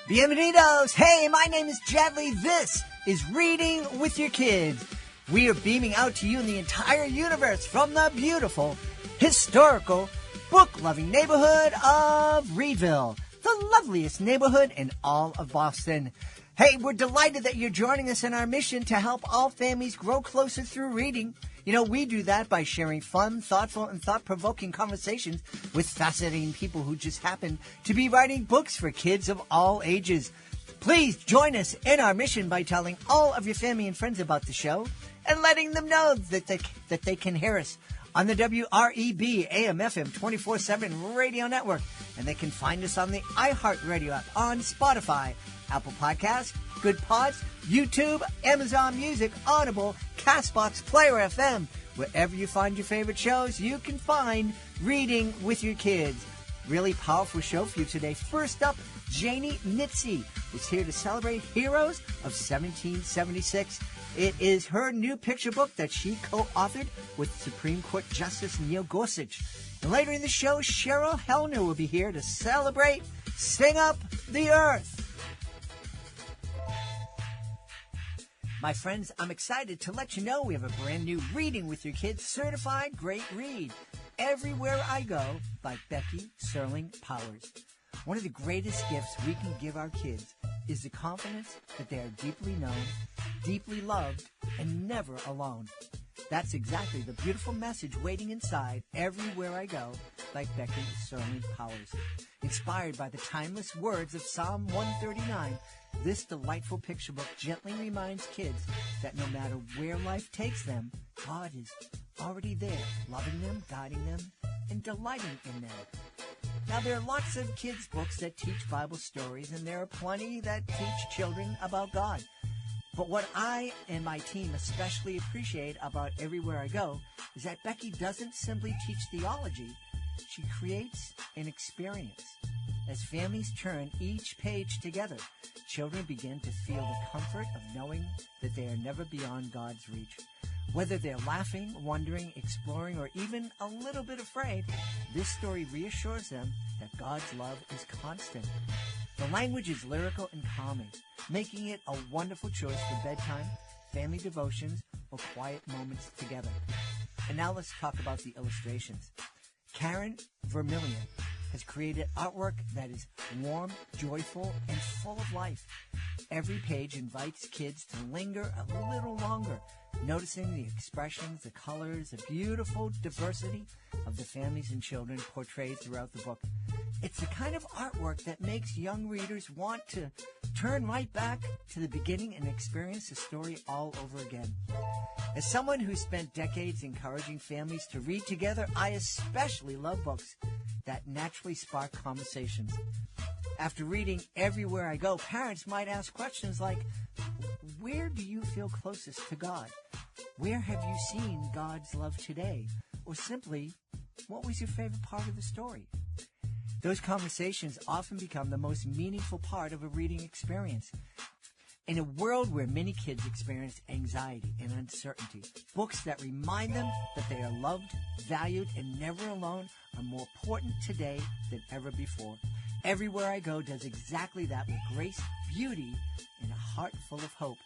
Bienvenidos! Hey, my name is Jadley. This is Reading with Your Kids. We are beaming out to you in the entire universe from the beautiful, historical, book-loving neighborhood of Reedville, the loveliest neighborhood in all of Boston. Hey, we're delighted that you're joining us in our mission to help all families grow closer through reading. You know, we do that by sharing fun, thoughtful, and thought-provoking conversations with fascinating people who just happen to be writing books for kids of all ages. Please join us in our mission by telling all of your family and friends about the show and letting them know that they can hear us on the WREB AM/FM 24/7 radio network. And they can find us on the iHeartRadio app, on Spotify, Apple Podcasts, Good Pods, YouTube, Amazon Music, Audible, CastBox, Player FM. Wherever you find your favorite shows, you can find Reading with Your Kids. Really powerful show for you today. First up, Janie Nitze is here to celebrate Heroes of 1776. It is her new picture book that she co-authored with Supreme Court Justice Neil Gorsuch. And later in the show, Cheryl Hellner will be here to celebrate Sing Up the Earth. My friends, I'm excited to let you know we have a brand new Reading with Your Kids certified great read, Everywhere I Go by Becky Serling Powers. One of the greatest gifts we can give our kids is the confidence that they are deeply known, deeply loved, and never alone. That's exactly the beautiful message waiting inside Everywhere I Go by Becky Serling Powers. Inspired by the timeless words of Psalm 139, this delightful picture book gently reminds kids that no matter where life takes them, God is already there, loving them, guiding them, and delighting in them. Now, there are lots of kids' books that teach Bible stories, and there are plenty that teach children about God. But what I and my team especially appreciate about Everywhere I Go is that Becky doesn't simply teach theology, she creates an experience. As families turn each page together, children begin to feel the comfort of knowing that they are never beyond God's reach. Whether they're laughing, wondering, exploring, or even a little bit afraid, this story reassures them that God's love is constant. The language is lyrical and calming, making it a wonderful choice for bedtime, family devotions, or quiet moments together. And now let's talk about the illustrations. Karen Vermillion has created artwork that is warm, joyful, and full of life. Every page invites kids to linger a little longer, noticing the expressions, the colors, the beautiful diversity of the families and children portrayed throughout the book. It's the kind of artwork that makes young readers want to turn right back to the beginning and experience the story all over again. As someone who spent decades encouraging families to read together, I especially love books that naturally spark conversations. After reading Everywhere I Go, parents might ask questions like, where do you feel closest to God? Where have you seen God's love today? Or simply, what was your favorite part of the story? Those conversations often become the most meaningful part of a reading experience. In a world where many kids experience anxiety and uncertainty, books that remind them that they are loved, valued, and never alone are more important today than ever before. Everywhere I Go does exactly that with grace, beauty, and a heart full of hope.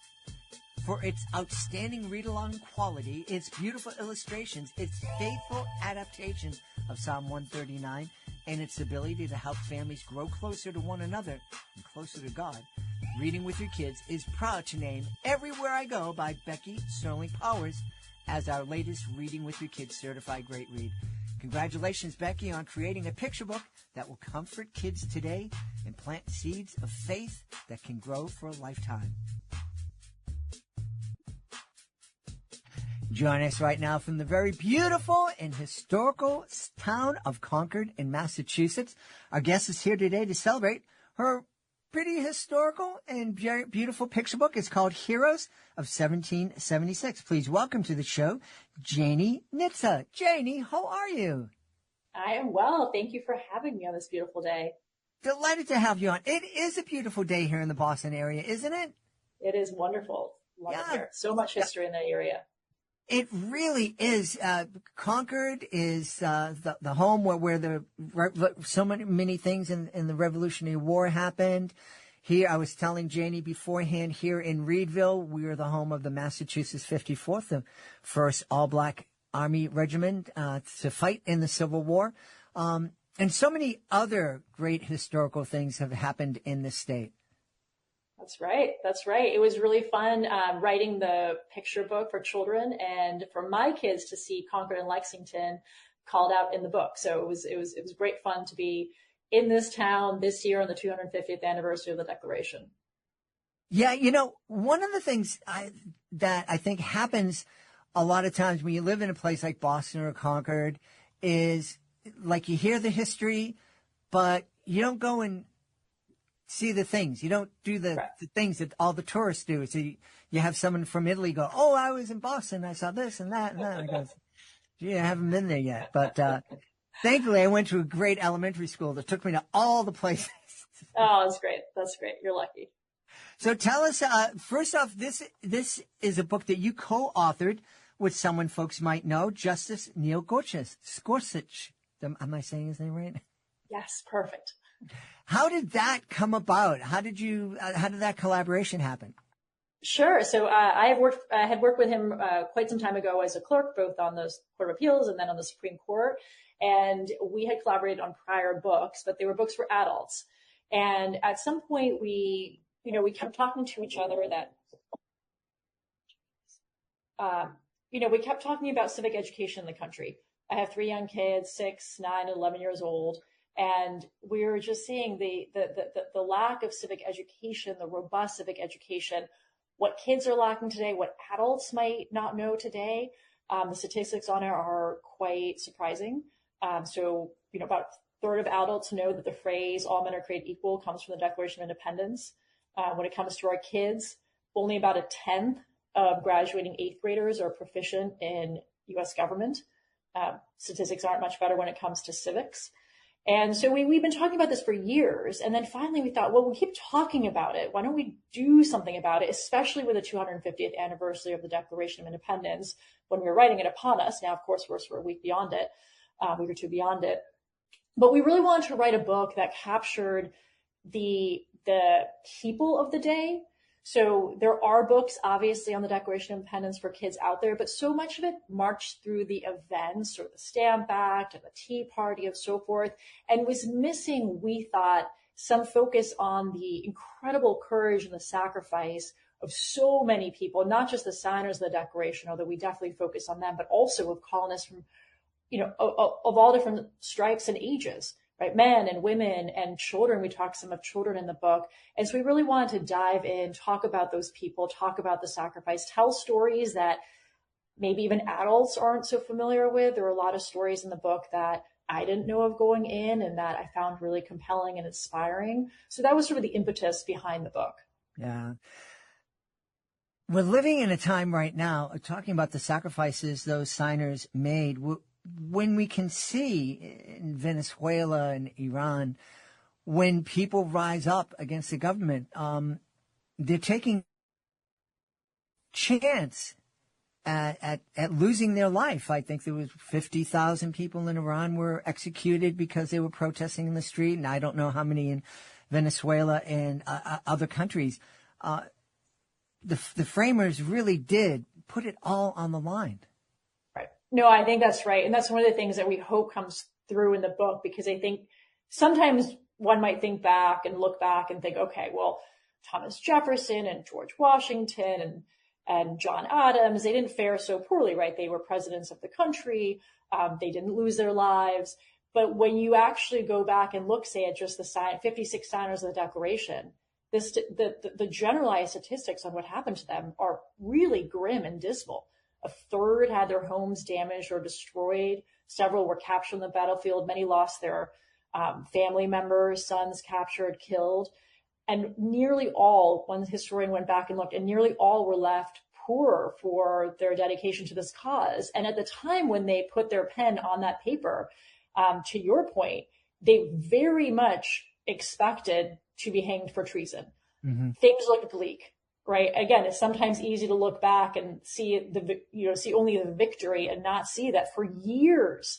For its outstanding read-along quality, its beautiful illustrations, its faithful adaptations of Psalm 139, and its ability to help families grow closer to one another and closer to God, Reading with Your Kids is proud to name Everywhere I Go by Becky Serling Powers as our latest Reading with Your Kids certified great read. Congratulations, Becky, on creating a picture book that will comfort kids today and plant seeds of faith that can grow for a lifetime. Join us right now from the very beautiful and historical town of Concord in Massachusetts. Our guest is here today to celebrate her pretty historical and beautiful picture book. It's called Heroes of 1776. Please welcome to the show, Janie Nitze. Janie, how are you? I am well. Thank you for having me on this beautiful day. Delighted to have you on. It is a beautiful day here in the Boston area, isn't it? It is wonderful. Love it here. So much history in that area. It really is. Concord is the home where so many things in the Revolutionary War happened. Here, I was telling Janie beforehand, here in Reedville, we are the home of the Massachusetts 54th, the first all-black Army regiment to fight in the Civil War. And so many other great historical things have happened in this state. That's right. That's right. It was really fun writing the picture book for children and for my kids to see Concord and Lexington called out in the book. So it was great fun to be in this town this year on the 250th anniversary of the Declaration. Yeah, one of the things that I think happens a lot of times when you live in a place like Boston or Concord is like you hear the history, but you don't go and see the things. You don't do the things that all the tourists do. So you have someone from Italy go, oh, I was in Boston. I saw this and that and that. And I go, gee, I haven't been there yet. But thankfully, I went to a great elementary school that took me to all the places. Oh, that's great. That's great. You're lucky. So tell us, first off, this is a book that you co-authored with someone folks might know, Justice Neil Gorsuch. Am I saying his name right? Yes, perfect. How did that come about? How did that collaboration happen? Sure. So I had worked with him quite some time ago as a clerk, both on the Court of Appeals and then on the Supreme Court. And we had collaborated on prior books, but they were books for adults. And at some point, we kept talking to each other we kept talking about civic education in the country. I have 3 young kids, 6, 9, and 11 years old. And we were just seeing the lack of civic education, the robust civic education, what kids are lacking today, what adults might not know today. The statistics on it are quite surprising. So about a third of adults know that the phrase "all men are created equal" comes from the Declaration of Independence. When it comes to our kids, only about a tenth of graduating 8th graders are proficient in U.S. government. Statistics aren't much better when it comes to civics. And so we've been talking about this for years. And then finally we thought, well, we keep talking about it. Why don't we do something about it, especially with the 250th anniversary of the Declaration of Independence, when we were writing it upon us. Now, of course, we're a week beyond it, week or two beyond it. But we really wanted to write a book that captured the people of the day. So there are books, obviously, on the Declaration of Independence for kids out there, but so much of it marched through the events, or the Stamp Act and the Tea Party and so forth, and was missing, we thought, some focus on the incredible courage and the sacrifice of so many people, not just the signers of the Declaration, although we definitely focus on them, but also of colonists from, of all different stripes and ages. Right, men and women and children. We talk some of children in the book. And so we really wanted to dive in, talk about those people, talk about the sacrifice, tell stories that maybe even adults aren't so familiar with. There were a lot of stories in the book that I didn't know of going in and that I found really compelling and inspiring. So that was sort of the impetus behind the book. Yeah. We're living in a time right now, talking about the sacrifices those signers made. When we can see in Venezuela and Iran, when people rise up against the government, they're taking chance at losing their life. I think there was 50,000 people in Iran were executed because they were protesting in the street, and I don't know how many in Venezuela and other countries. The framers really did put it all on the line. No, I think that's right. And that's one of the things that we hope comes through in the book, because I think sometimes one might think back and look back and think, okay, well, Thomas Jefferson and George Washington and John Adams, they didn't fare so poorly, right? They were presidents of the country. They didn't lose their lives. But when you actually go back and look, say, at just the 56 signers of the Declaration, the generalized statistics on what happened to them are really grim and dismal. A third had their homes damaged or destroyed. Several were captured on the battlefield. Many lost their family members, sons captured, killed. And nearly all, one historian went back and looked, and nearly all were left poorer for their dedication to this cause. And at the time when they put their pen on that paper, to your point, they very much expected to be hanged for treason. Mm-hmm. Things looked bleak. right? Again, it's sometimes easy to look back and see see only the victory and not see that for years,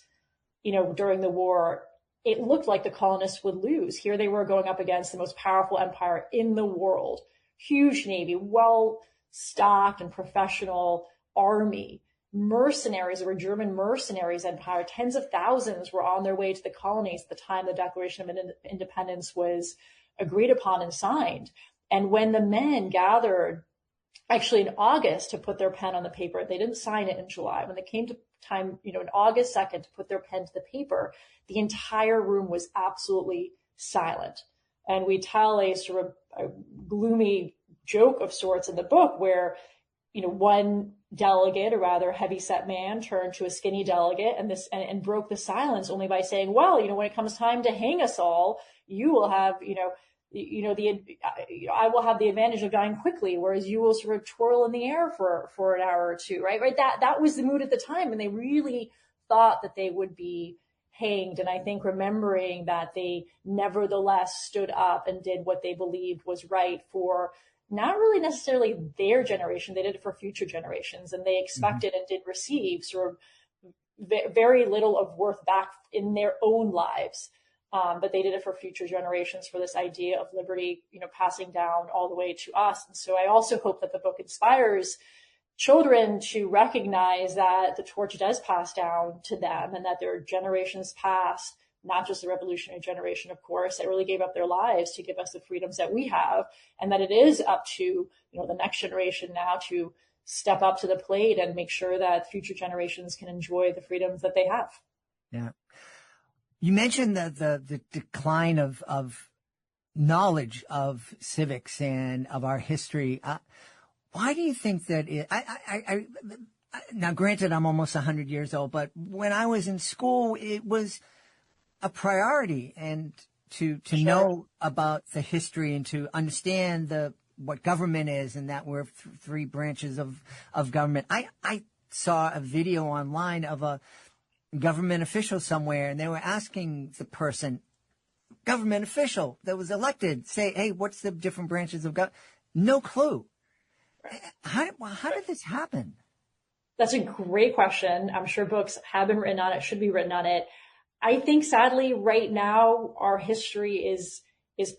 during the war, it looked like the colonists would lose. Here they were going up against the most powerful empire in the world, huge navy, well-stocked and professional army, mercenaries. There were German mercenaries empire. Tens of thousands were on their way to the colonies at the time the Declaration of Independence was agreed upon and signed. And when the men gathered actually in August to put their pen on the paper, they didn't sign it in July. When they came to time, in August 2nd to put their pen to the paper, the entire room was absolutely silent. And we tell a sort of a gloomy joke of sorts in the book where, one delegate, a rather heavy-set man, turned to a skinny delegate and broke the silence only by saying, well, when it comes time to hang us all, you will have, I will have the advantage of dying quickly, whereas you will sort of twirl in the air for an hour or two, right? That was the mood at the time. And they really thought that they would be hanged. And I think remembering that they nevertheless stood up and did what they believed was right for not really necessarily their generation. They did it for future generations, and they expected and did receive sort of very little of worth back in their own lives. But they did it for future generations, for this idea of liberty, passing down all the way to us. And so I also hope that the book inspires children to recognize that the torch does pass down to them, and that their generations past, not just the revolutionary generation, of course, that really gave up their lives to give us the freedoms that we have, and that it is up to, the next generation now to step up to the plate and make sure that future generations can enjoy the freedoms that they have. Yeah. You mentioned the decline of knowledge of civics and of our history. Why do you think that now granted, I'm almost 100 years old, but when I was in school, it was a priority, and to know about the history and to understand what government is, and that we're three branches of government. I saw a video online of a government official somewhere, and they were asking the person, government official that was elected, say, hey, what's the different branches of government? No clue. How did this happen? That's a great question. I'm sure books have been written on it, should be written on it. I think sadly right now our history is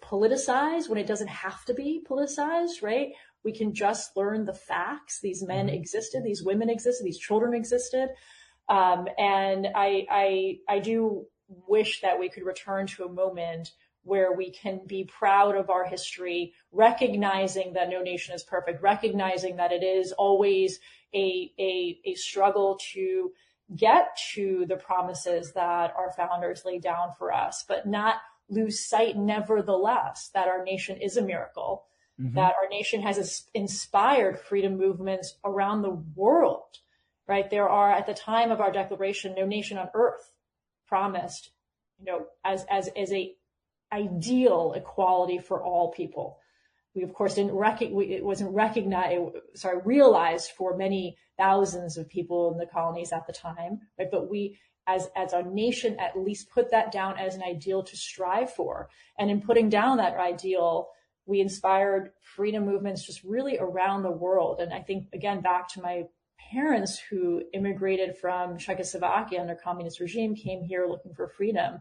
politicized when it doesn't have to be politicized, right? We can just learn the facts. These men existed, these women existed, these children existed. And I do wish that we could return to a moment where we can be proud of our history, recognizing that no nation is perfect, recognizing that it is always a struggle to get to the promises that our founders laid down for us, but not lose sight, nevertheless, that our nation is a miracle, that our nation has inspired freedom movements around the world, right? There are, at the time of our declaration, no nation on earth promised, as a ideal equality for all people. We, of course, it wasn't realized for many thousands of people in the colonies at the time, right? But we, as a nation, at least put that down as an ideal to strive for. And in putting down that ideal, we inspired freedom movements just really around the world. And I think, again, back to my parents who immigrated from Czechoslovakia under communist regime, came here looking for freedom.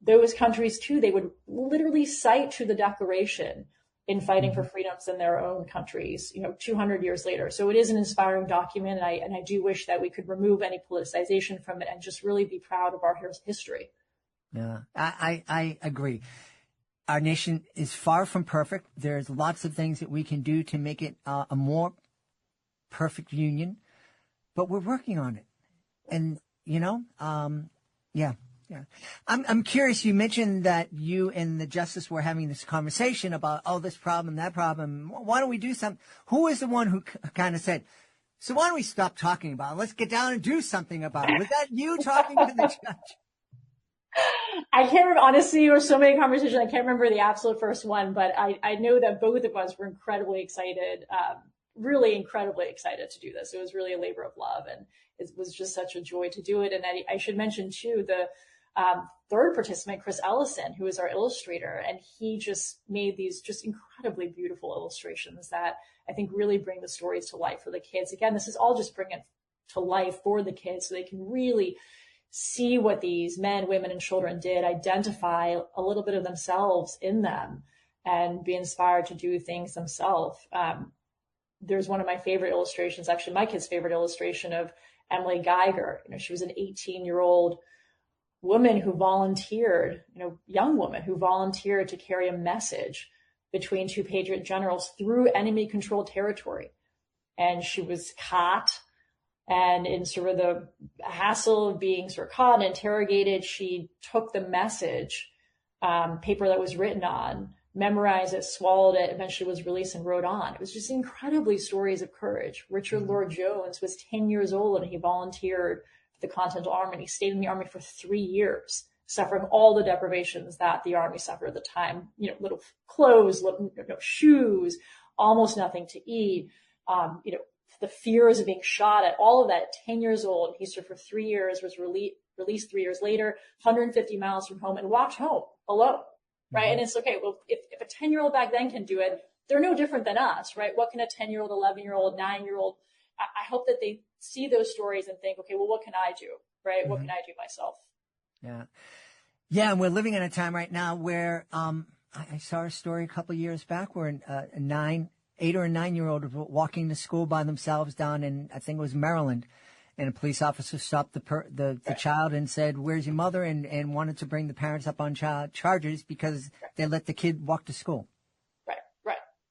Those countries too, they would literally cite to the Declaration in fighting for freedoms in their own countries, 200 years later. So it is an inspiring document. And I do wish that we could remove any politicization from it and just really be proud of our history. Yeah, I agree. Our nation is far from perfect. There's lots of things that we can do to make it a more perfect union, but we're working on it. And, yeah. I'm curious. You mentioned that you and the justice were having this conversation about, this problem, that problem. Why don't we do something? Who was the one who kind of said, so why don't we stop talking about it? Let's get down and do something about it. Was that you talking to the judge? I can't remember, honestly, there were so many conversations. I can't remember the absolute first one, but I know that both of us were incredibly excited, really incredibly excited to do this. It was really a labor of love, and it was just such a joy to do it. And I should mention too, Third participant, Chris Ellison, who is our illustrator, and he just made these just incredibly beautiful illustrations that I think really bring the stories to life for the kids. Again, this is all just bringing it to life for the kids so they can really see what these men, women, and children did, identify a little bit of themselves in them, and be inspired to do things themselves. There's one of my favorite illustrations, actually my kid's favorite illustration, of Emily Geiger. She was an 18-year-old woman who volunteered, young woman who volunteered to carry a message between two Patriot generals through enemy-controlled territory. And she was caught, and in sort of the hassle of being sort of caught and interrogated, she took the message, paper that was written on, memorized it, swallowed it, eventually was released and wrote on. It was just incredibly stories of courage. Richard Lloyd Jones was 10 years old and he volunteered for the Continental Army. He stayed in the Army for 3 years, suffering all the deprivations that the Army suffered at the time. Little clothes, shoes, almost nothing to eat. The fears of being shot at, all of that at 10 years old. He served for 3 years, was released 3 years later, 150 miles from home, and walked home alone. Right. And it's okay. Well, if a 10-year-old back then can do it, they're no different than us, right? What can a 10-year-old, 11-year-old, 9-year-old? I hope that they see those stories and think, okay, well, what can I do? Right. What can I do myself? Yeah. Yeah. And we're living in a time right now where, I saw a story a couple of years back where an 8 or 9-year-old was walking to school by themselves down in, I think it was Maryland. And a police officer stopped the child and said, "Where's your mother?" and wanted to bring the parents up on charges because they let the kid walk to school.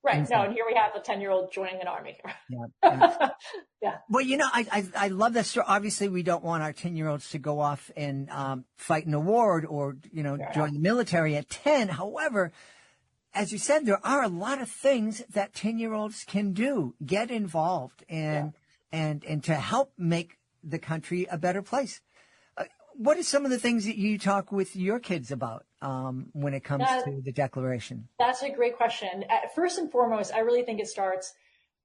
Right. No, and here we have the 10-year-old joining an army. Yeah. Yeah. Well, I love that story. Obviously, we don't want our 10-year-olds to go off and fight in a war or join the military at 10. However, as you said, there are a lot of things that 10-year-olds can do. Get involved and to help make the country a better place. What are some of the things that you talk with your kids about when it comes to the Declaration? That's a great question. First and foremost, I really think it starts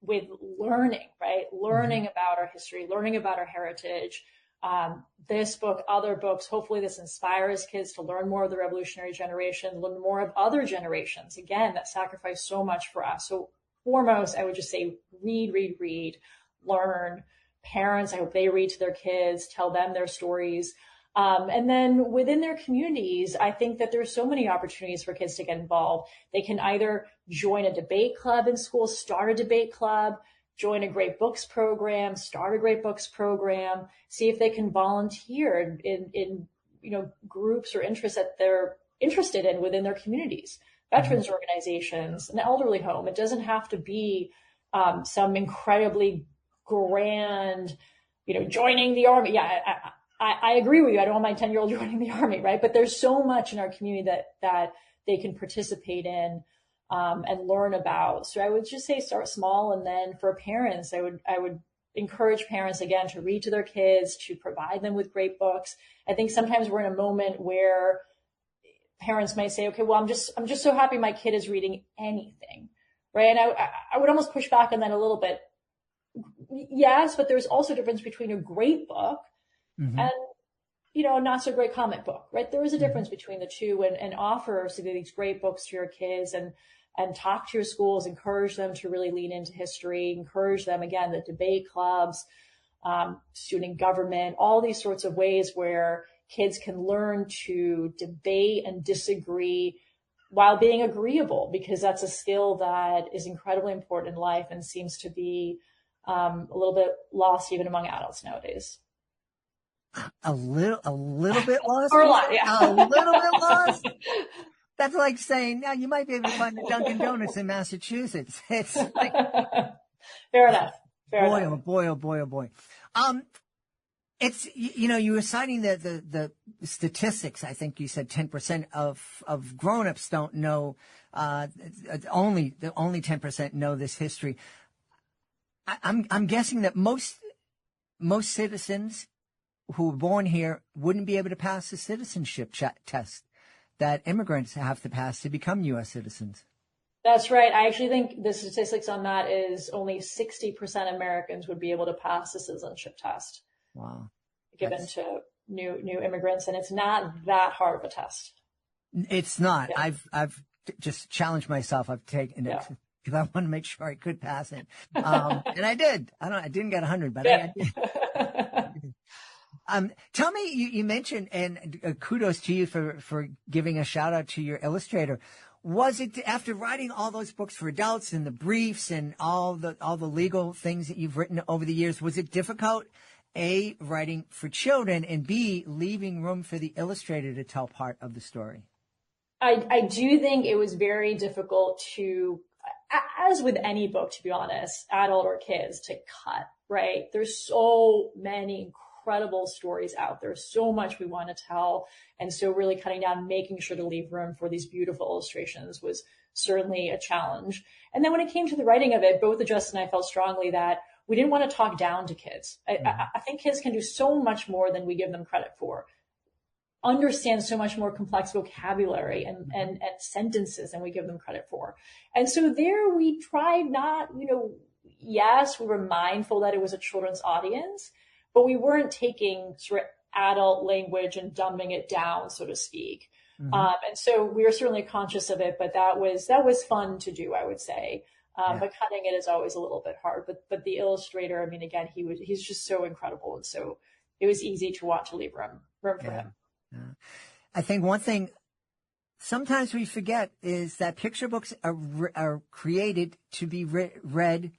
with learning, right? Learning about our history, learning about our heritage. This book, other books, hopefully this inspires kids to learn more of the revolutionary generation, learn more of other generations, again, that sacrificed so much for us. So foremost, I would just say read, learn. Parents, I hope they read to their kids, tell them their stories. And then within their communities, I think that there's so many opportunities for kids to get involved. They can either join a debate club in school, start a debate club, join a great books program, start a great books program, see if they can volunteer in groups or interests that they're interested in within their communities, veterans organizations, an elderly home. It doesn't have to be some incredibly grand, joining the army. Yeah, I agree with you. I don't want my 10-year-old joining the army, right? But there's so much in our community that they can participate in and learn about. So I would just say start small. And then for parents, I would encourage parents, again, to read to their kids, to provide them with great books. I think sometimes we're in a moment where parents might say, okay, well, I'm just so happy my kid is reading anything, right? And I would almost push back on that a little bit. Yes, but there's also a difference between a great book and, a not so great comic book, right? There is a difference between the two, and offer these great books to your kids and talk to your schools, encourage them to really lean into history, encourage them, again, the debate clubs, student government, all these sorts of ways where kids can learn to debate and disagree while being agreeable, because that's a skill that is incredibly important in life and seems to be a little bit lost even among adults nowadays. A little bit lost? Or a lot, yeah. A little bit lost? That's like saying, now you might be able to find a Dunkin' Donuts in Massachusetts. It's like, fair enough. Oh boy. It's, you were citing the statistics. I think you said 10% of grown-ups don't know, only 10% know this history. I'm guessing that most citizens who were born here wouldn't be able to pass the citizenship test that immigrants have to pass to become U.S. citizens. That's right. I actually think the statistics on that is only 60% Americans would be able to pass the citizenship test. Wow. Given to new immigrants, and it's not that hard of a test. It's not. Yeah. I've just challenged myself. I've taken it because I want to make sure I could pass it. And I did. I didn't get 100, but I did. Tell me, you mentioned, and kudos to you for giving a shout out to your illustrator. Was it after writing all those books for adults and the briefs and all the legal things that you've written over the years, was it difficult, A, writing for children, and B, leaving room for the illustrator to tell part of the story? I do think it was very difficult to, as with any book, to be honest, adult or kids, to cut, right? There's so many incredible stories out there, so much we want to tell. And so really cutting down, making sure to leave room for these beautiful illustrations was certainly a challenge. And then when it came to the writing of it, both the Justice and I felt strongly that we didn't want to talk down to kids. I think kids can do so much more than we give them credit for. Understand so much more complex vocabulary and sentences than we give them credit for. And so there we tried not, yes, we were mindful that it was a children's audience, but we weren't taking sort of adult language and dumbing it down, so to speak. And so we were certainly conscious of it, but that was fun to do, I would say. But cutting it is always a little bit hard. But the illustrator, I mean, again, he's just so incredible. And so it was easy to want to leave room for him. I think one thing sometimes we forget is that picture books are created to be read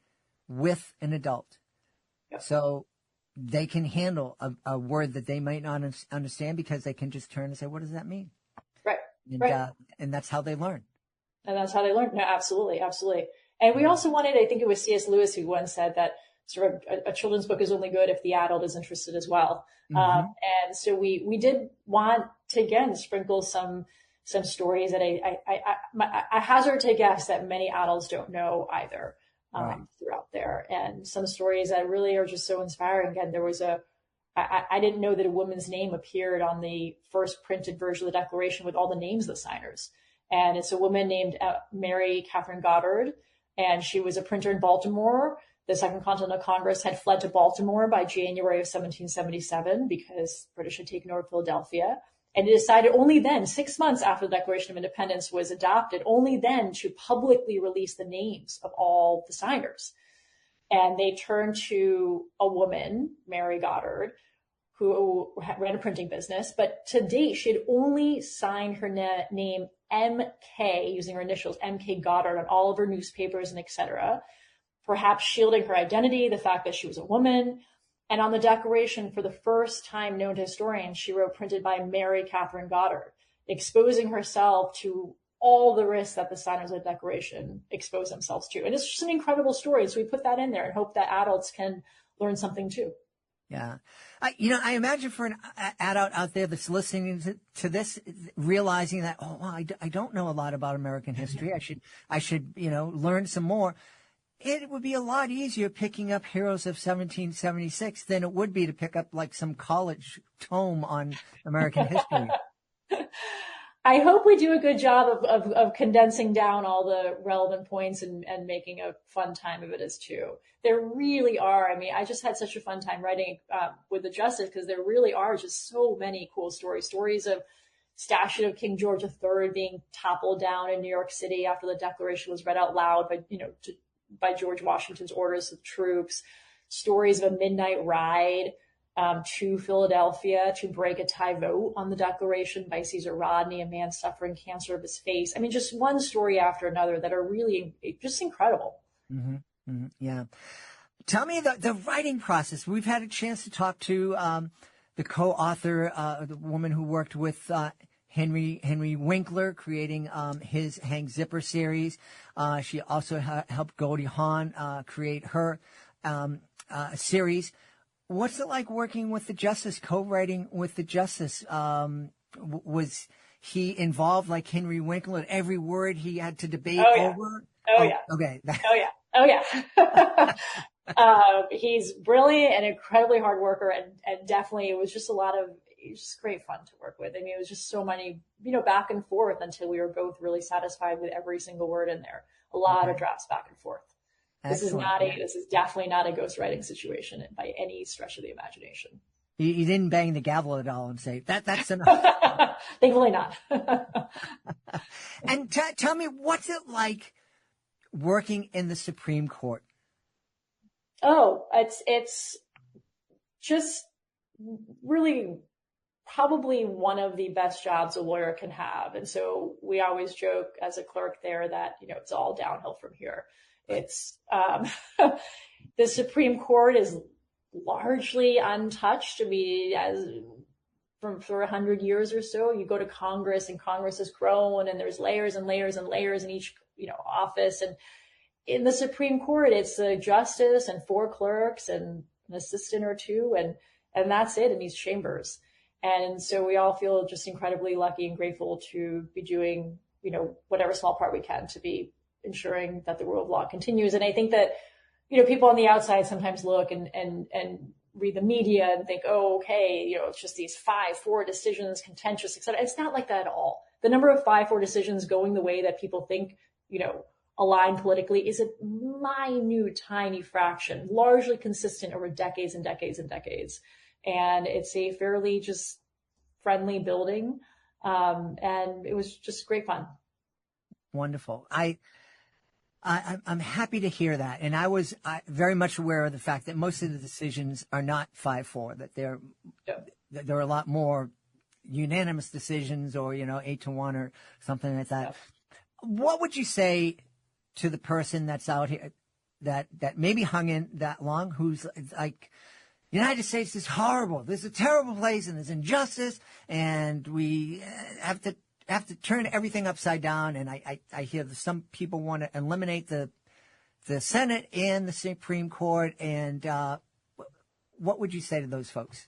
with an adult. Yep. So they can handle a word that they might not understand because they can just turn and say, what does that mean? Right. And that's how they learn. No, absolutely. Absolutely. And we also wanted, I think it was C.S. Lewis who once said that sort of a children's book is only good if the adult is interested as well. And so we did want to, again, sprinkle some stories that I hazard to guess that many adults don't know either throughout there. And some stories that really are just so inspiring. Again, there was I didn't know that a woman's name appeared on the first printed version of the Declaration with all the names of the signers. And it's a woman named Mary Catherine Goddard, and she was a printer in Baltimore. The Second Continental Congress had fled to Baltimore by January of 1777 because British had taken over Philadelphia. And it decided only then, 6 months after the Declaration of Independence was adopted, only then to publicly release the names of all the signers. And they turned to a woman, Mary Goddard, who ran a printing business. But to date, she had only signed her name M.K., using her initials, M.K. Goddard, on all of her newspapers and et cetera, perhaps shielding her identity, the fact that she was a woman. And on the Declaration, for the first time known to historians, she wrote printed by Mary Catherine Goddard, exposing herself to all the risks that the signers of the Declaration expose themselves to. And it's just an incredible story. So we put that in there and hope that adults can learn something too. Yeah. I imagine for an adult out there that's listening to this, realizing that, I don't know a lot about American history. I should, learn some more. It would be a lot easier picking up Heroes of 1776 than it would be to pick up like some college tome on American history. I hope we do a good job of condensing down all the relevant points and making a fun time of it as too. There really are. I mean, I just had such a fun time writing with the Justice because there really are just so many cool stories of statue of King George III being toppled down in New York City after the Declaration was read out loud by George Washington's orders to the troops, stories of a midnight ride to Philadelphia to break a tie vote on the Declaration by Caesar Rodney, a man suffering cancer of his face. I mean, just one story after another that are really just incredible. Mm-hmm. Mm-hmm. Yeah. Tell me the writing process. We've had a chance to talk to the co-author, the woman who worked with Henry Winkler, creating his Hang Zipper series. She also helped Goldie Hawn create her series. What's it like working with the Justice, co-writing with the Justice? Was he involved like Henry Winkler? Every word he had to debate over? Yeah. Okay. Oh, yeah. He's brilliant and incredibly hard worker. And definitely it was just great fun to work with. I mean, it was just so many, back and forth until we were both really satisfied with every single word in there. A lot of drafts back and forth. Excellent. This is definitely not a ghostwriting situation by any stretch of the imagination. You didn't bang the gavel at all and say, that's enough. Thankfully not. And tell me, what's it like working in the Supreme Court? Oh, it's just really probably one of the best jobs a lawyer can have. And so we always joke as a clerk there that, it's all downhill from here. It's, the Supreme Court is largely untouched. I mean, for 100 years or so, you go to Congress and Congress has grown and there's layers and layers and layers in each, office. And in the Supreme Court, it's a justice and 4 clerks and an assistant or 2. And that's it in these chambers. And so we all feel just incredibly lucky and grateful to be doing, whatever small part we can to be ensuring that the rule of law continues. And I think that, people on the outside sometimes look and read the media and think, oh, okay, it's just these 5-4 decisions, contentious, et cetera. It's not like that at all. The number of 5-4 decisions going the way that people think, align politically is a minute, tiny fraction, largely consistent over decades and decades and decades. And it's a fairly just friendly building. And it was just great fun. Wonderful. I'm happy to hear that. And I was very much aware of the fact that most of the decisions are not 5-4, that there are a lot more unanimous decisions or, 8-1 or something like that. Yeah. What would you say to the person that's out here that maybe hung in that long, who's like, the United States is horrible. This is a terrible place and there's injustice and we have to turn everything upside down. And I hear that some people want to eliminate the Senate and the Supreme Court. And what would you say to those folks?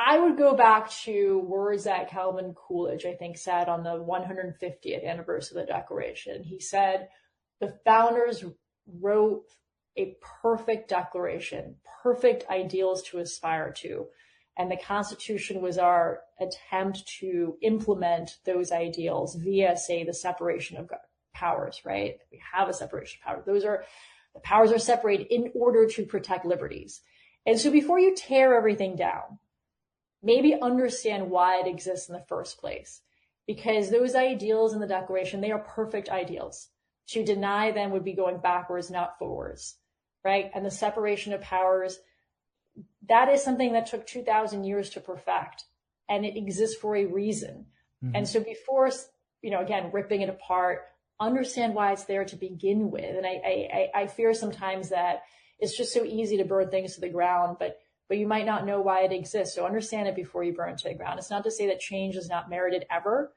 I would go back to words that Calvin Coolidge, I think, said on the 150th anniversary of the Declaration. He said, the founders wrote a perfect declaration, perfect ideals to aspire to. And the Constitution was our attempt to implement those ideals via, say, the separation of powers, right? We have a separation of powers. The powers are separated in order to protect liberties. And so before you tear everything down, maybe understand why it exists in the first place. Because those ideals in the Declaration, they are perfect ideals. To deny them would be going backwards, not forwards, right? And the separation of powers, that is something that took 2,000 years to perfect, and it exists for a reason. Mm-hmm. And so before, again, ripping it apart, understand why it's there to begin with. And I fear sometimes that it's just so easy to burn things to the ground, but you might not know why it exists. So understand it before you burn it to the ground. It's not to say that change is not merited ever,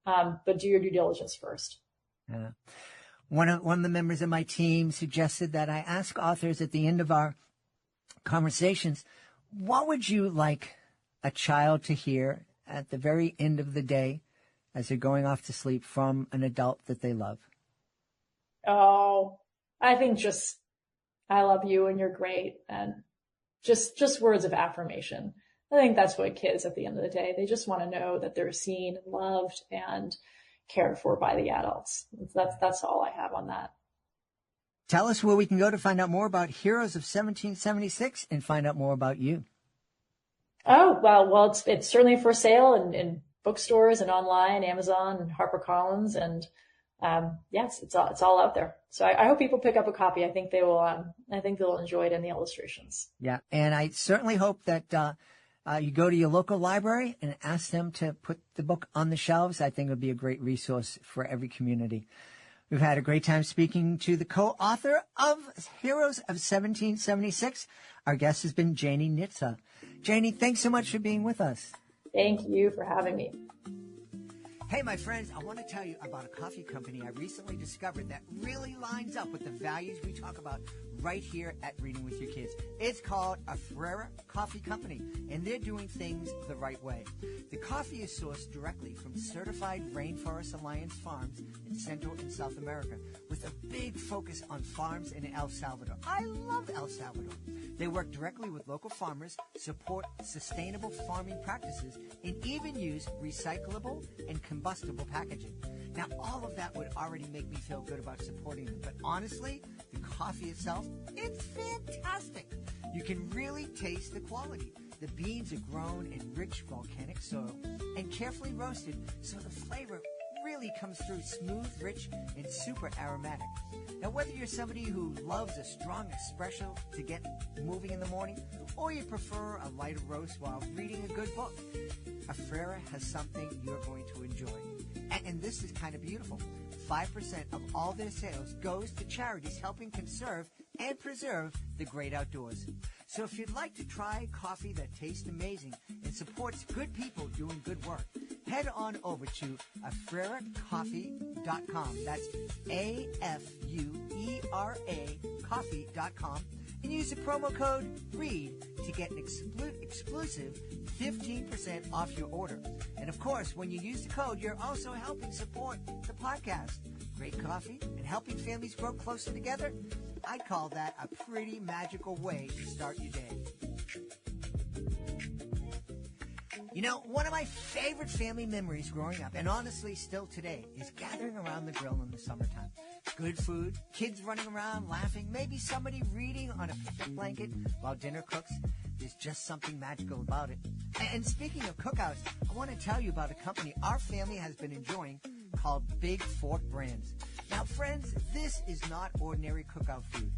but do your due diligence first. Yeah. One of the members of my team suggested that I ask authors at the end of our conversations, what would you like a child to hear at the very end of the day as they're going off to sleep from an adult that they love? Oh, I think just, I love you and you're great. And just words of affirmation. I think that's what kids at the end of the day, they just want to know that they're seen, loved, and cared for by the adults. That's all I have on that. Tell us where we can go to find out more about Heroes of 1776 and find out more about you. Oh, well, it's certainly for sale in bookstores and online, Amazon and HarperCollins. And, yes, it's all out there. So I hope people pick up a copy. I think they will, they'll enjoy it in the illustrations. Yeah. And I certainly hope that, you go to your local library and ask them to put the book on the shelves. I think it would be a great resource for every community. We've had a great time speaking to the co-author of Heroes of 1776. Our guest has been Janie Nitze. Janie, thanks so much for being with us. Thank you for having me. Hey, my friends, I want to tell you about a coffee company I recently discovered that really lines up with the values we talk about right here at Reading with Your Kids. It's called a Frera Coffee Company, and they're doing things the right way. The coffee is sourced directly from certified Rainforest Alliance farms in Central and South America, with a big focus on farms in El Salvador. I love El Salvador. They work directly with local farmers, support sustainable farming practices, and even use recyclable and combustible packaging. Now, all of that would already make me feel good about supporting them, but honestly, the coffee itself, it's fantastic. You can really taste the quality. The beans are grown in rich volcanic soil and carefully roasted so the flavor really comes through smooth, rich, and super aromatic. Now, whether you're somebody who loves a strong espresso to get moving in the morning, or you prefer a lighter roast while reading a good book, Afrera has something you're going to enjoy. And this is kind of beautiful. 5% of all their sales goes to charities helping conserve and preserve the great outdoors. So if you'd like to try coffee that tastes amazing and supports good people doing good work, head on over to afreracoffee.com. That's AFUERA coffee.com and use the promo code READ to get an exclusive 15% off your order. And of course, when you use the code, you're also helping support the podcast. Great coffee and helping families grow closer together. I call that a pretty magical way to start your day. You know, one of my favorite family memories growing up, and honestly still today, is gathering around the grill in the summertime. Good food, kids running around, laughing, maybe somebody reading on a picnic blanket while dinner cooks. There's just something magical about it. And speaking of cookouts, I want to tell you about a company our family has been enjoying called Big Fork Brands. Now, friends, this is not ordinary cookout food.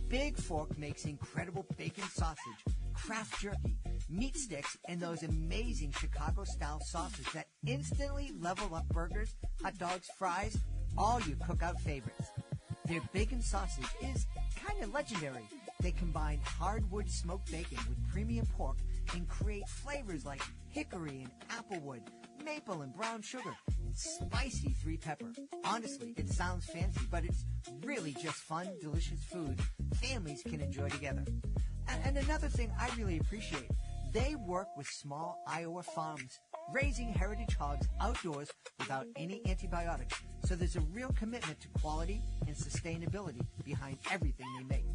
Big Fork makes incredible bacon sausage, craft jerky, meat sticks, and those amazing Chicago-style sauces that instantly level up burgers, hot dogs, fries, all your cookout favorites. Their bacon sausage is kind of legendary. They combine hardwood smoked bacon with premium pork and create flavors like hickory and applewood, maple and brown sugar, and spicy 3-pepper. Honestly, it sounds fancy, but it's really just fun, delicious food families can enjoy together. And another thing I really appreciate, they work with small Iowa farms, raising heritage hogs outdoors without any antibiotics. So there's a real commitment to quality and sustainability behind everything they make.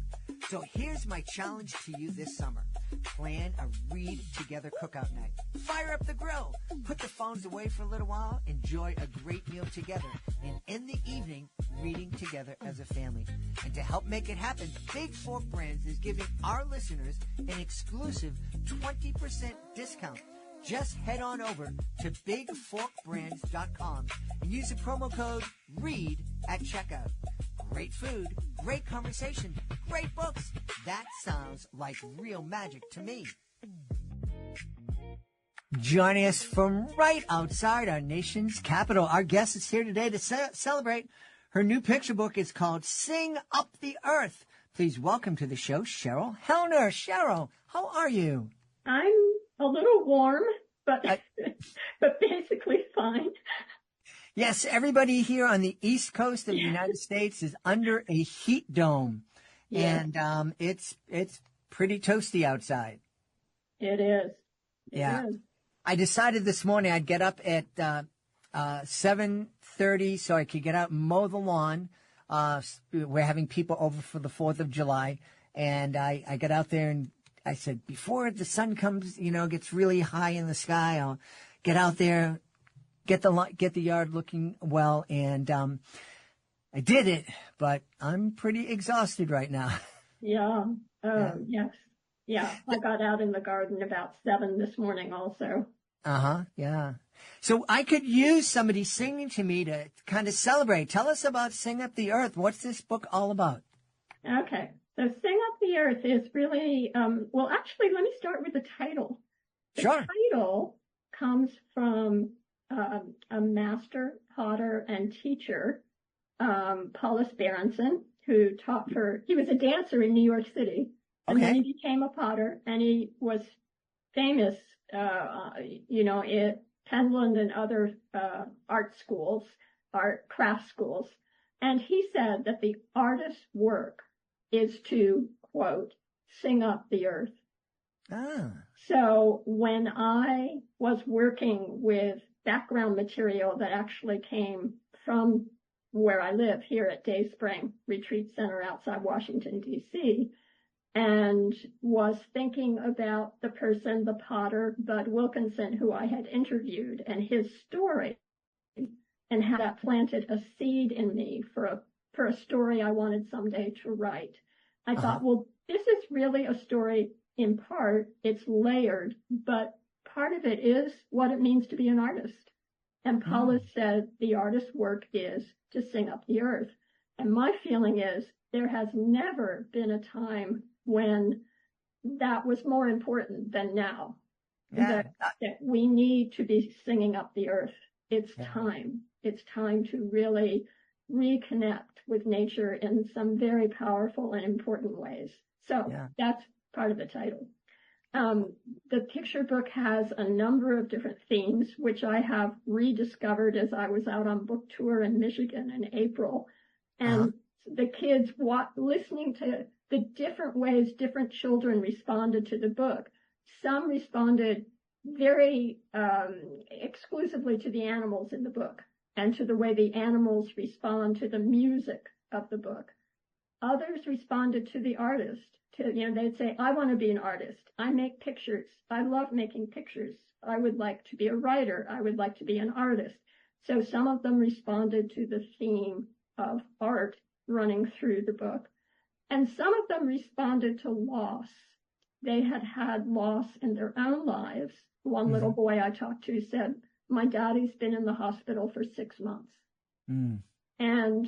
So here's my challenge to you this summer. Plan a read together cookout night. Fire up the grill. Put the phones away for a little while. Enjoy a great meal together. And in the evening, reading together as a family. And to help make it happen, Big Fork Brands is giving our listeners an exclusive 20% discount. Just head on over to bigforkbrands.com and use the promo code READ at checkout. Great food, great conversation, great books. That sounds like real magic to me. Joining us from right outside our nation's capital, our guest is here today to celebrate her new picture book. It's called Sing Up the Earth. Please welcome to the show, Cheryl Hellner. Cheryl, how are you? I'm a little warm, but basically fine. Yes, everybody here on the East Coast of the United States is under a heat dome, and it's pretty toasty outside. It is. It is. I decided this morning I'd get up at 7:30 so I could get out and mow the lawn. We're having people over for the 4th of July, and I got out there and I said, before the sun comes, gets really high in the sky, I'll get out there, get the yard looking well, and I did it, but I'm pretty exhausted right now. Yeah. Oh, yes. Yeah. I got out in the garden about 7 this morning also. Yeah. So I could use somebody singing to me to kind of celebrate. Tell us about Sing Up the Earth. What's this book all about? Okay. So Sing Up the Earth is really, well, actually, let me start with the title. The title comes from a master potter and teacher, Paulus Berenson, who he was a dancer in New York City. And then he became a potter, and he was famous, at Penland and other craft schools. And he said that the artist's work is to, quote, sing up the earth. So when I was working with background material that actually came from where I live here at Day Spring Retreat Center outside Washington, D.C., and was thinking about the potter, Bud Wilkinson, who I had interviewed, and his story, and how that planted a seed in me for a story I wanted someday to write. I thought, well, this is really a story in part. It's layered, but part of it is what it means to be an artist. And Paula said the artist's work is to sing up the earth. And my feeling is there has never been a time when that was more important than now. Yeah. That we need to be singing up the earth. It's time. It's time to really reconnect with nature in some very powerful and important ways. So that's part of the title. The picture book has a number of different themes, which I have rediscovered as I was out on book tour in Michigan in April. And the kids listening to the different ways different children responded to the book. Some responded very exclusively to the animals in the book and to the way the animals respond to the music of the book. Others responded to the artist. They'd say, I want to be an artist. I make pictures. I love making pictures. I would like to be a writer. I would like to be an artist. So some of them responded to the theme of art running through the book. And some of them responded to loss. They had had loss in their own lives. One little boy I talked to said, my daddy's been in the hospital for 6 months. And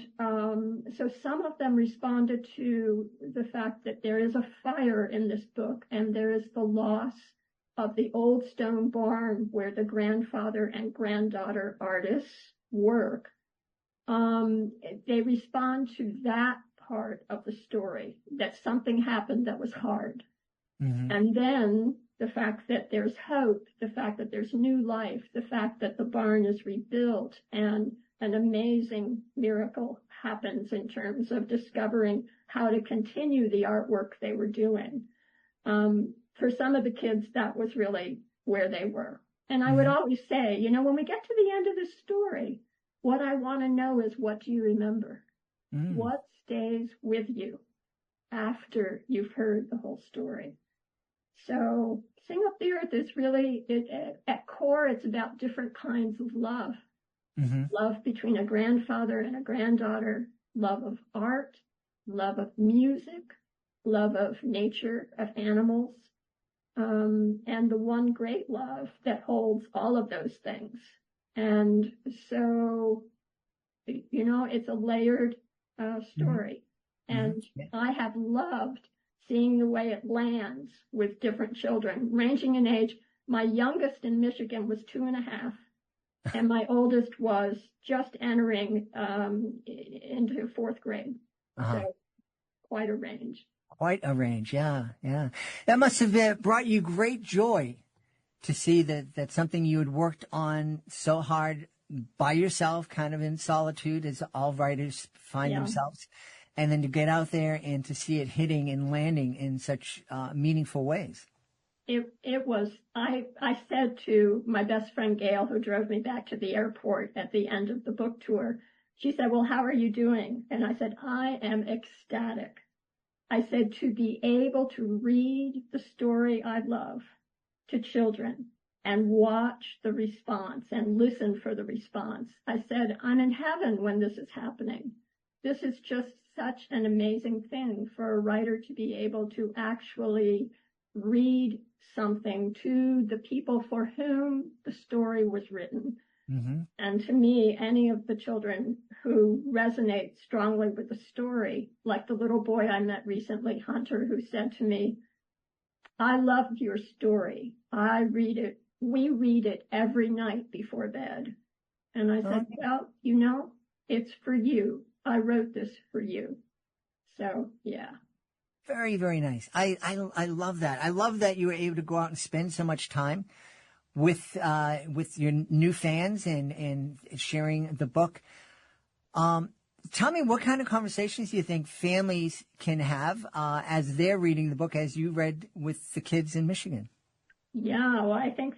so some of them responded to the fact that there is a fire in this book, and there is the loss of the old stone barn where the grandfather and granddaughter artists work. They respond to that part of the story, that something happened that was hard. And then the fact that there's hope, the fact that there's new life, the fact that the barn is rebuilt, and an amazing miracle happens in terms of discovering how to continue the artwork they were doing. For some of the kids, that was really where they were. And I would always say, when we get to the end of the story, what I want to know is, what do you remember? What stays with you after you've heard the whole story? So Sing Up the Earth is really, at core, it's about different kinds of love. Love between a grandfather and a granddaughter, love of art, love of music, love of nature, of animals, and the one great love that holds all of those things. And so, it's a layered story. And I have loved seeing the way it lands with different children, ranging in age. My youngest in Michigan was 2.5. And my oldest was just entering into 4th grade. So quite a range. Quite a range, yeah. That must have brought you great joy to see that something you had worked on so hard by yourself, kind of in solitude, as all writers find themselves, and then to get out there and to see it hitting and landing in such meaningful ways. It was, I said to my best friend Gail, who drove me back to the airport at the end of the book tour, she said, well, how are you doing? And I said, I am ecstatic. I said, to be able to read the story I love to children and watch the response and listen for the response. I said, I'm in heaven when this is happening. This is just such an amazing thing for a writer to be able to actually read something to the people for whom the story was written. And to me, any of the children who resonate strongly with the story, like the little boy I met recently, Hunter, who said to me, I loved your story. We read it every night before bed. And I said, well, it's for you. I wrote this for you. So, yeah. Very, very nice. I love that. I love that you were able to go out and spend so much time with your new fans and sharing the book. Tell me, what kind of conversations do you think families can have as they're reading the book, as you read with the kids in Michigan? Yeah, well, I think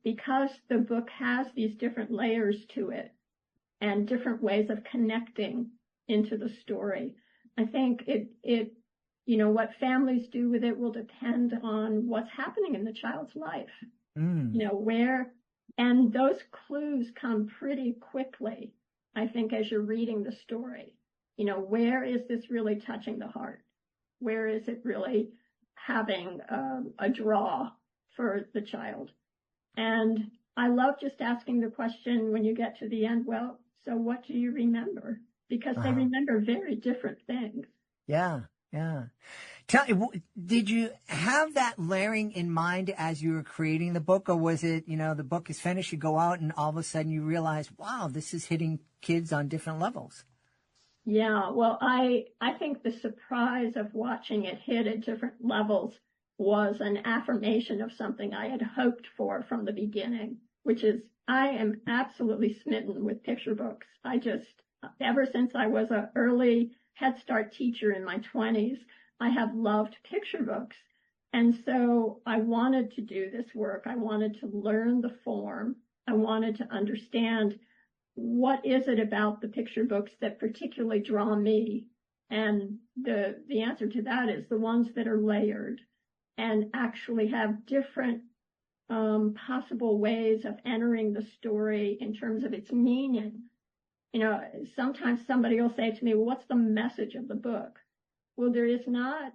because the book has these different layers to it and different ways of connecting into the story, I think what families do with it will depend on what's happening in the child's life. And those clues come pretty quickly, I think, as you're reading the story. where is this really touching the heart? Where is it really having a draw for the child? And I love just asking the question when you get to the end, well, so what do you remember? Because they remember very different things. Yeah, yeah. Did you have that layering in mind as you were creating the book, or was it, the book is finished, you go out and all of a sudden you realize, wow, this is hitting kids on different levels? Yeah, well, I think the surprise of watching it hit at different levels was an affirmation of something I had hoped for from the beginning, which is I am absolutely smitten with picture books. Ever since I was an early Head Start teacher in my 20s, I have loved picture books. And so I wanted to do this work. I wanted to learn the form. I wanted to understand what is it about the picture books that particularly draw me. And the answer to that is the ones that are layered and actually have different possible ways of entering the story in terms of its meaning. Sometimes somebody will say to me, well, what's the message of the book? Well, there is not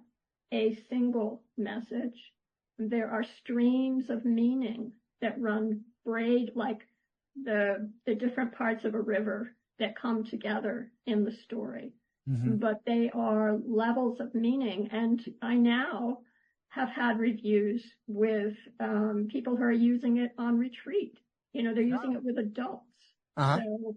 a single message. There are streams of meaning that run braid like the different parts of a river that come together in the story. Mm-hmm. But they are levels of meaning. And I now have had reviews with people who are using it on retreat. They're using it with adults. Uh-huh. So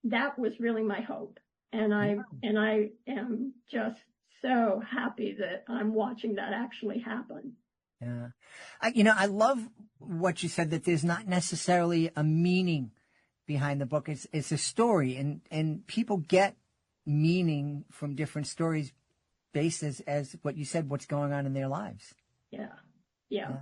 that was really my hope. And I am just so happy that I'm watching that actually happen. Yeah. I love what you said, that there's not necessarily a meaning behind the book. It's a story, and people get meaning from different stories based as what you said, what's going on in their lives. Yeah.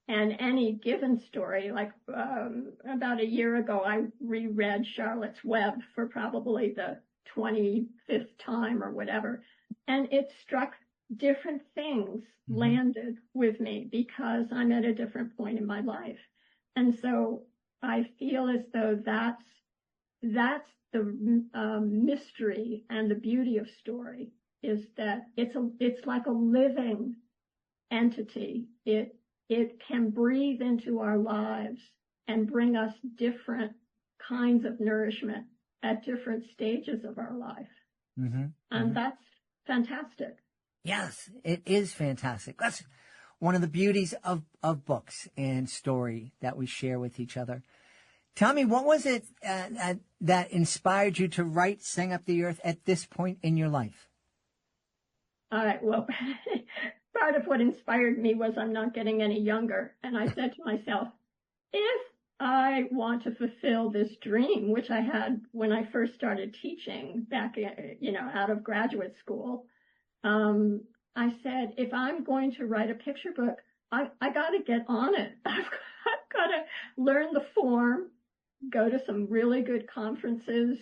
And any given story, like about a year ago, I reread Charlotte's Web for probably the 25th time or whatever. And it struck different things, landed with me because I'm at a different point in my life. And so I feel as though that's the mystery and the beauty of story, is that it's like a living entity. It can breathe into our lives and bring us different kinds of nourishment at different stages of our life. And that's fantastic. Yes, it is fantastic. That's one of the beauties of books and story that we share with each other. Tell me, what was it that inspired you to write Sing Up the Earth at this point in your life? All right, well, part of what inspired me was I'm not getting any younger. And I said to myself, if I want to fulfill this dream, which I had when I first started teaching back, out of graduate school, I said, if I'm going to write a picture book, I got to get on it. I've got to learn the form, go to some really good conferences,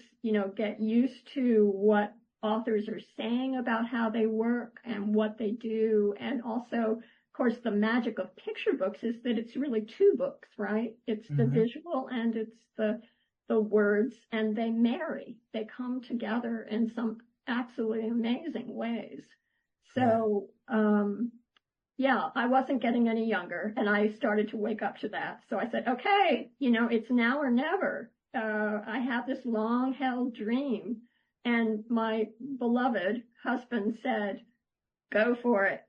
get used to what authors are saying about how they work and what they do. And also, of course, the magic of picture books is that it's really two books, right? It's the visual and it's the words, and they marry. They come together in some absolutely amazing ways. So, I wasn't getting any younger, and I started to wake up to that. So I said, okay, it's now or never. I have this long-held dream. And my beloved husband said, go for it.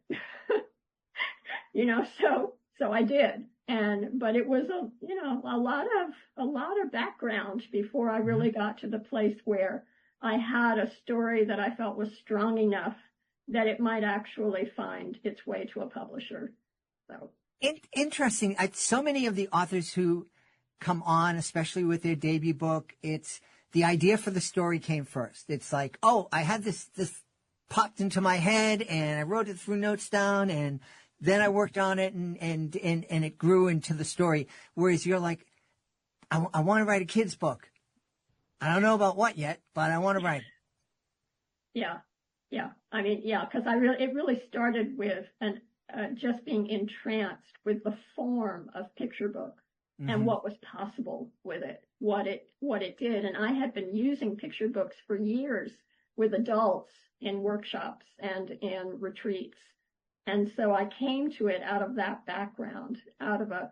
So I did. But it was a lot of background before I really got to the place where I had a story that I felt was strong enough that it might actually find its way to a publisher. So interesting. So many of the authors who come on, especially with their debut book, it's the idea for the story came first. It's like, oh, I had this popped into my head and I wrote it through notes down, and then I worked on it and it grew into the story. Whereas you're like, I want to write a kid's book. I don't know about what yet, but I want to write it. Yeah. I mean, because it really started with just being entranced with the form of picture book and what was possible with it, what it did. And I had been using picture books for years with adults in workshops and in retreats. And so I came to it out of that background, out of a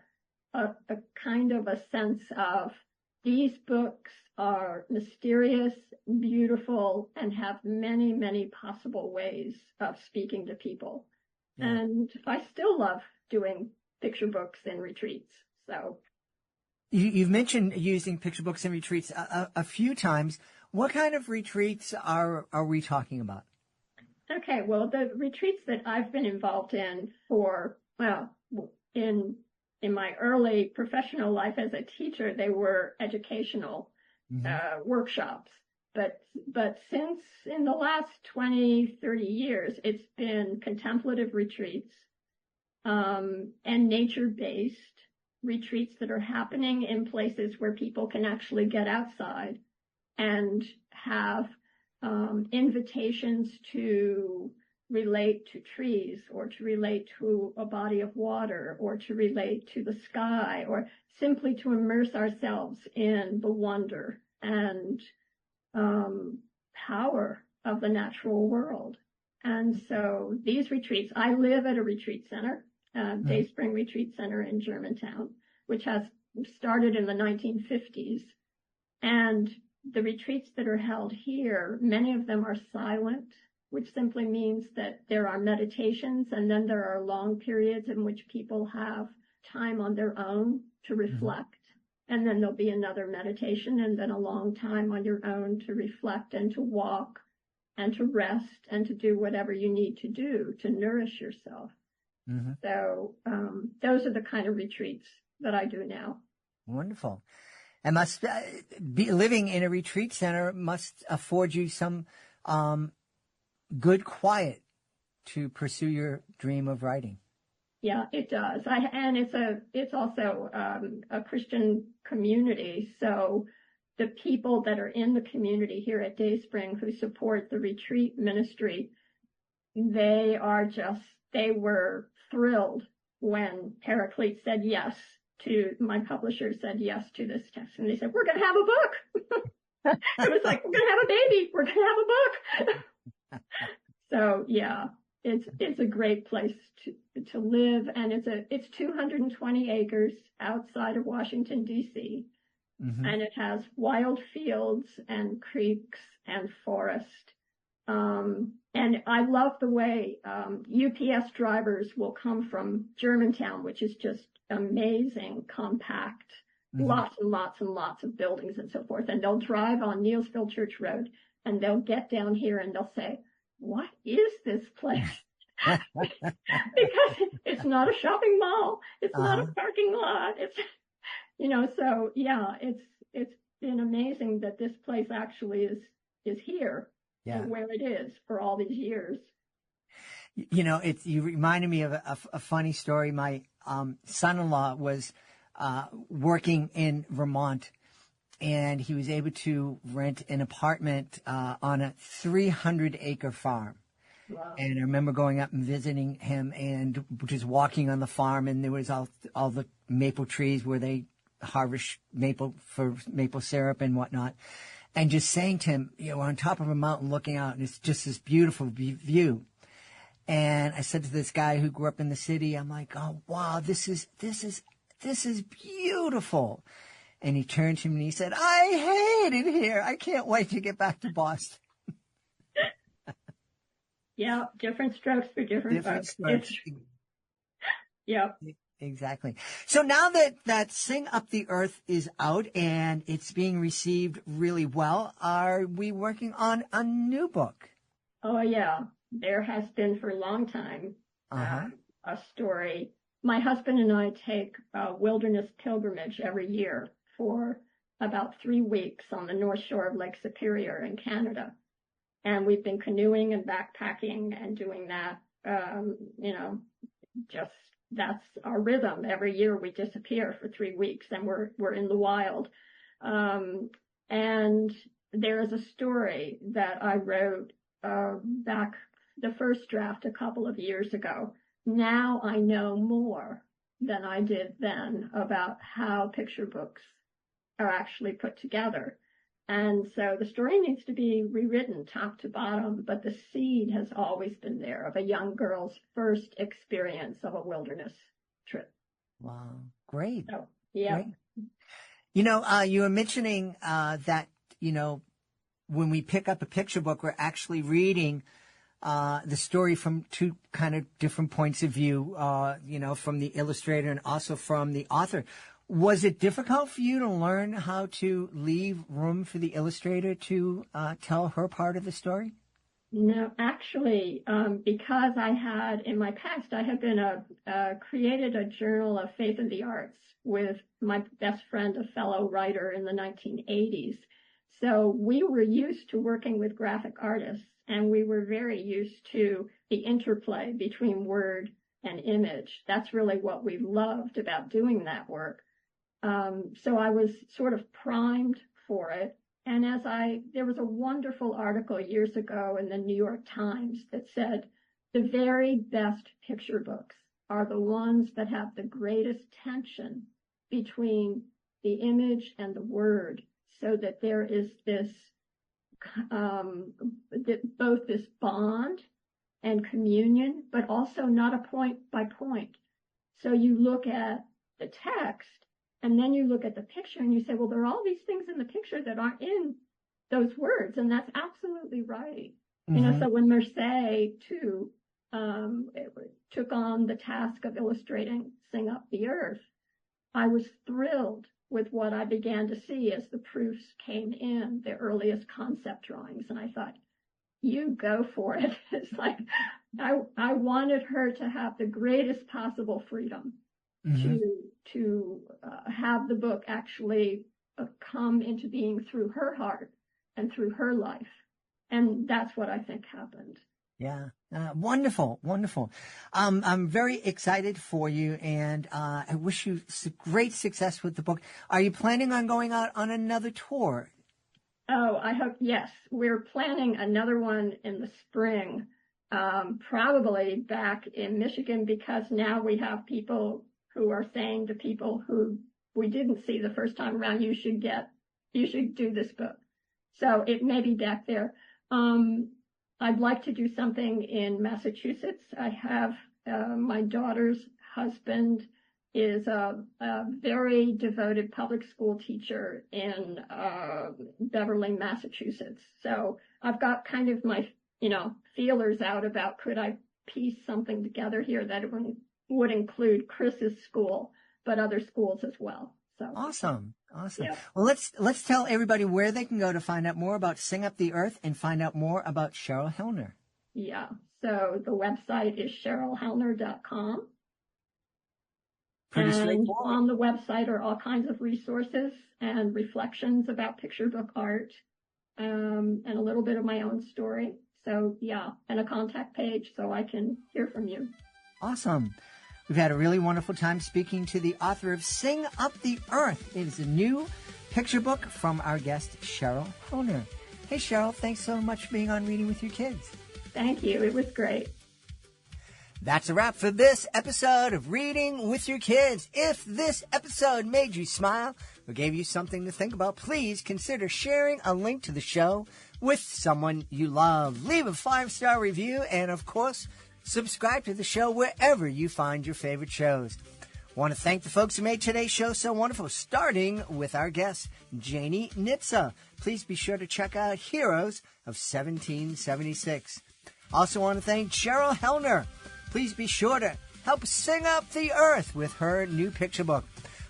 kind of a sense of these books are mysterious, beautiful, and have many, many possible ways of speaking to people. Yeah. And I still love doing picture books and retreats. So you've mentioned using picture books and retreats a few times. What kind of retreats are we talking about? Okay, well, the retreats that I've been involved in in my early professional life as a teacher, they were educational workshops. But since in the last 20, 30 years, it's been contemplative retreats and nature-based retreats that are happening in places where people can actually get outside and have invitations to relate to trees or to relate to a body of water or to relate to the sky or simply to immerse ourselves in the wonder and power of the natural world. And so these retreats, I live at a retreat center, Dayspring Retreat Center in Germantown, which has started in the 1950s. And the retreats that are held here, many of them are silent, which simply means that there are meditations and then there are long periods in which people have time on their own to reflect. And then there'll be another meditation and then a long time on your own to reflect and to walk and to rest and to do whatever you need to do to nourish yourself. So those are the kind of retreats that I do now. Wonderful. And must be living in a retreat center must afford you some good quiet to pursue your dream of writing. Yeah, it does. And it's also a Christian community. So the people that are in the community here at Dayspring who support the retreat ministry, they were thrilled when Paraclete said yes my publisher said yes to this text. And they said, we're going to have a book. It was like, we're going to have a baby. We're going to have a book. So yeah, it's a great place to live. And it's 220 acres outside of Washington, D.C. And it has wild fields and creeks and forest. And I love the way UPS drivers will come from Germantown, which is just amazing, compact, lots and lots and lots of buildings and so forth. And they'll drive on Neilsville Church Road and they'll get down here and they'll say, what is this place? Because it's not a shopping mall. It's not a parking lot. It's, so yeah, it's been amazing that this place actually is here. Yeah. Where it is for all these years. You reminded me of a funny story. My son-in-law was working in Vermont, and he was able to rent an apartment on a 300-acre farm. Wow. And I remember going up and visiting him and just walking on the farm, and there was all the maple trees where they harvest maple for maple syrup and whatnot. And just saying to him, we're on top of a mountain looking out, and it's just this beautiful view. And I said to this guy who grew up in the city, I'm like, oh, wow, this is beautiful. And he turned to me and he said, I hate it here. I can't wait to get back to Boston. Yeah, different strokes for different folks. Yeah. Exactly. So now that Sing Up the Earth is out and it's being received really well, are we working on a new book? Oh, yeah. There has been for a long time a story. My husband and I take a wilderness pilgrimage every year for about 3 weeks on the north shore of Lake Superior in Canada. And we've been canoeing and backpacking and doing that, that's our rhythm. Every year we disappear for 3 weeks and we're in the wild. And there is a story that I wrote back the first draft a couple of years ago. Now I know more than I did then about how picture books are actually put together. And so the story needs to be rewritten top to bottom, but the seed has always been there of a young girl's first experience of a wilderness trip. Wow. Great. So, yeah. Great. You were mentioning that, when we pick up a picture book, we're actually reading the story from two kind of different points of view, from the illustrator and also from the author. Was it difficult for you to learn how to leave room for the illustrator to tell her part of the story? No, actually, because I had, in my past, I had been created a journal of faith and the arts with my best friend, a fellow writer in the 1980s. So we were used to working with graphic artists, and we were very used to the interplay between word and image. That's really what we loved about doing that work. So I was sort of primed for it. And there was a wonderful article years ago in the New York Times that said, the very best picture books are the ones that have the greatest tension between the image and the word, so that there is this, both this bond and communion, but also not a point by point. So you look at the text, and then you look at the picture and you say, well, there are all these things in the picture that aren't in those words. And that's absolutely right. Mm-hmm. So when Mercedes, too, took on the task of illustrating Sing Up the Earth, I was thrilled with what I began to see as the proofs came in, the earliest concept drawings. And I thought, you go for it. It's like, I wanted her to have the greatest possible freedom. Mm-hmm. to have the book actually come into being through her heart and through her life. And that's what I think happened. Yeah. Wonderful. Wonderful. I'm very excited for you, and I wish you great success with the book. Are you planning on going out on another tour? Oh, I hope, yes. We're planning another one in the spring, probably back in Michigan, because now we have people who are saying to people who we didn't see the first time around, you should do this book. So it may be back there. I'd like to do something in Massachusetts. I have, my daughter's husband is a very devoted public school teacher in, Beverly, Massachusetts. So I've got kind of my, feelers out about, could I piece something together here that would include Chris's school, but other schools as well. So awesome. Yeah. Well, let's tell everybody where they can go to find out more about Sing Up the Earth and find out more about Cheryl Hellner. Yeah. So the website is CherylHellner.com. Pretty and straightforward. On the website are all kinds of resources and reflections about picture book art, and a little bit of my own story. So yeah, and a contact page so I can hear from you. Awesome. We've had a really wonderful time speaking to the author of Sing Up the Earth. It is a new picture book from our guest, Cheryl Hellner. Hey, Cheryl, thanks so much for being on Reading with Your Kids. Thank you. It was great. That's a wrap for this episode of Reading with Your Kids. If this episode made you smile or gave you something to think about, please consider sharing a link to the show with someone you love. Leave a 5-star review and, of course, subscribe to the show wherever you find your favorite shows. I want to thank the folks who made today's show so wonderful, starting with our guest, Janie Nitze. Please be sure to check out Heroes of 1776. Also want to thank Cheryl Hellner. Please be sure to help Sing Up the Earth with her new picture book.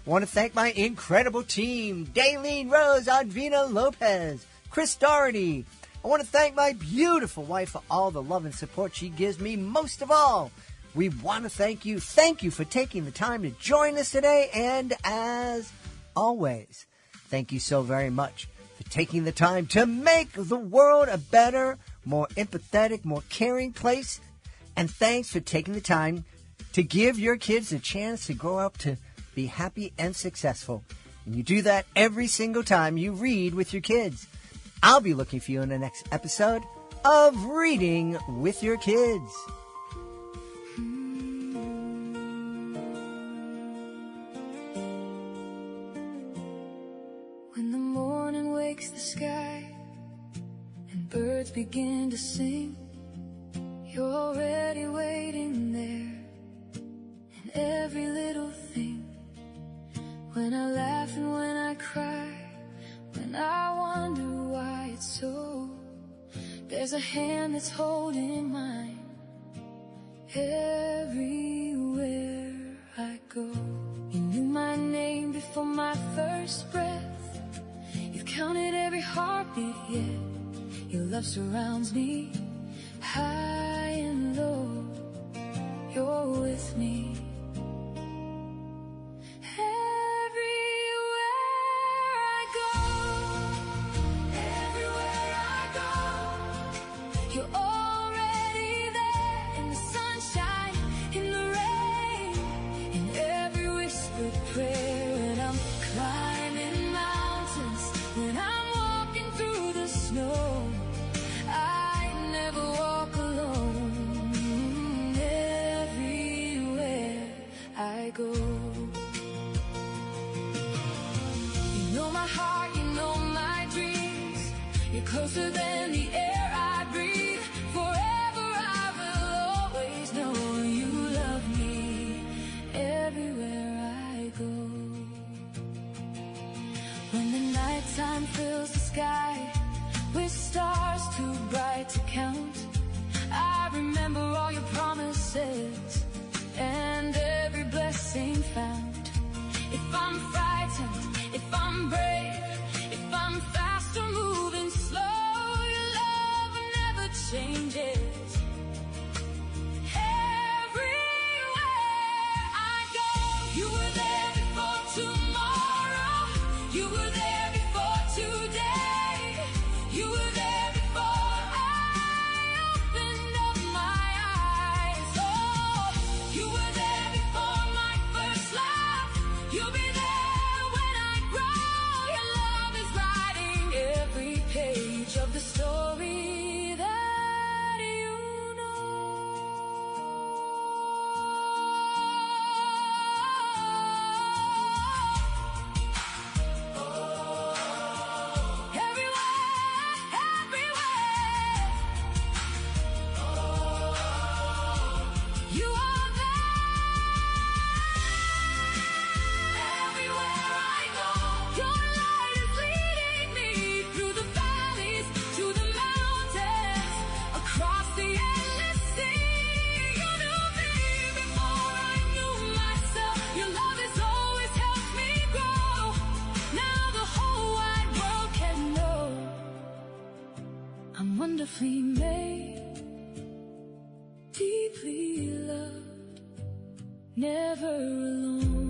I want to thank my incredible team, Daylene Rose, Advina Lopez, Chris Doherty. I want to thank my beautiful wife for all the love and support she gives me. Most of all, we want to thank you. Thank you for taking the time to join us today. And as always, thank you so very much for taking the time to make the world a better, more empathetic, more caring place. And thanks for taking the time to give your kids a chance to grow up to be happy and successful. And you do that every single time you read with your kids. I'll be looking for you in the next episode of Reading with Your Kids. When the morning wakes breaks the sky and birds begin to sing, you're already waiting there in every little thing. When I laugh and when I cry, when I wonder why it's so, there's a hand that's holding mine everywhere I go. You knew my name before my first breath. You've counted every heartbeat yet. Your love surrounds me high and low. You're with me. Closer than the air I breathe. Forever I will always know you love me everywhere I go. When the nighttime fills the sky with stars too bright to count, I remember all your promises and every blessing found. If I'm frightened, if I'm brave, if I'm fast or moving slow, your love never changes. Everywhere I go, you were there before tomorrow. You were there before today. You were there before I opened up my eyes. Oh, you were there before my first laugh. You'll be there when I grow. Your love is writing every page of the story that you know. Everywhere, everywhere. You are there. Everywhere I go, your light is leading me through the valleys, to the mountains, across the endless sea. You knew me before I knew myself. Your love has always helped me grow. Now the whole wide world can know I'm wonderfully made, deeply loved, never alone.